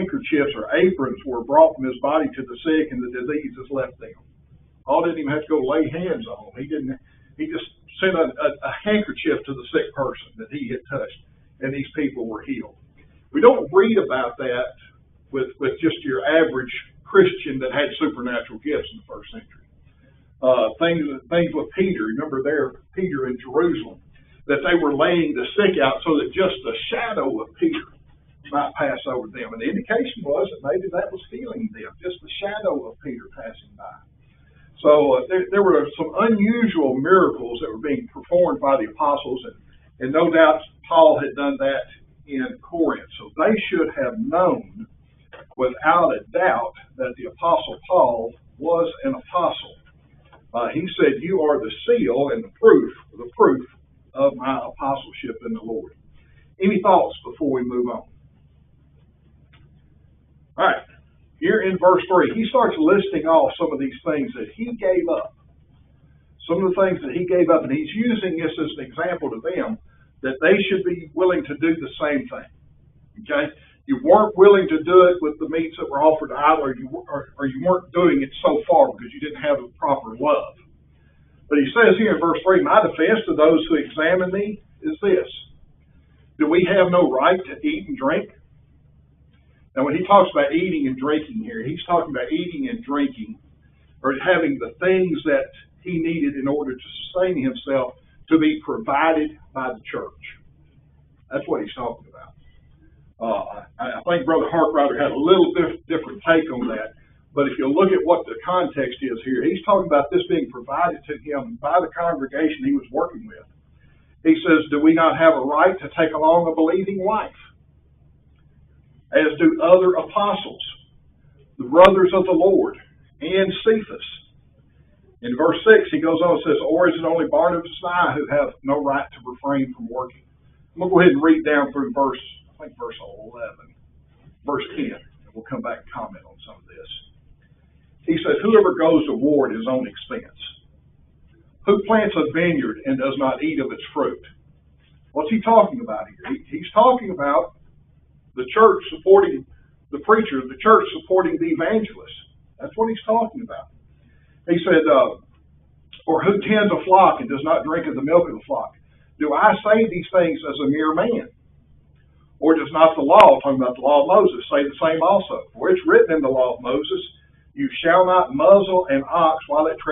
handkerchiefs or aprons were brought from his body to the sick, and the diseases left them. Paul didn't even have to go lay hands on them. He didn't. He just sent a handkerchief to the sick person that he had touched, and these people were healed. We don't read about that with just your average Christian that had supernatural gifts in the first century. Things with Peter. Remember Peter in Jerusalem, that they were laying the sick out so that just the shadow of Peter might pass over them. And the indication was that maybe that was healing them, just the shadow of Peter passing by. So there were some unusual miracles that were being performed by the apostles, and no doubt Paul had done that in Corinth. So they should have known without a doubt that the apostle Paul was an apostle. He said, "You are the seal and the proof of my apostleship in the Lord." Any thoughts before we move on? All right. Here in verse 3, he starts listing off some of these things that he gave up. Some of the things that he gave up, and he's using this as an example to them that they should be willing to do the same thing. Okay? You weren't willing to do it with the meats that were offered to idol, or you weren't doing it so far because you didn't have the proper love. But he says here in verse 3, "My defense to those who examine me is this: do we have no right to eat and drink?" Now, when he talks about eating and drinking here, he's talking about eating and drinking, or having the things that he needed in order to sustain himself to be provided by the church. That's what he's talking about. I think Brother Harkrider had a little bit different take on that, but if you look at what the context is here, he's talking about this being provided to him by the congregation he was working with. He says, "Do we not have a right to take along a believing wife? As do other apostles, the brothers of the Lord, and Cephas." In verse 6, he goes on and says, "Or is it only Barnabas and I who have no right to refrain from working?" I'm going to go ahead and read down through verse 11, verse 10, and we'll come back and comment on some of this. He says, "Whoever goes to war at his own expense. Who plants a vineyard and does not eat of its fruit?" What's he talking about here? He's talking about the church supporting the preacher, the church supporting the evangelist. That's what he's talking about. He said, "Or who tends a flock and does not drink of the milk of the flock? Do I say these things as a mere man? Or does not the law," talking about the law of Moses, "say the same also? For it's written in the law of Moses, you shall not muzzle an ox while it treads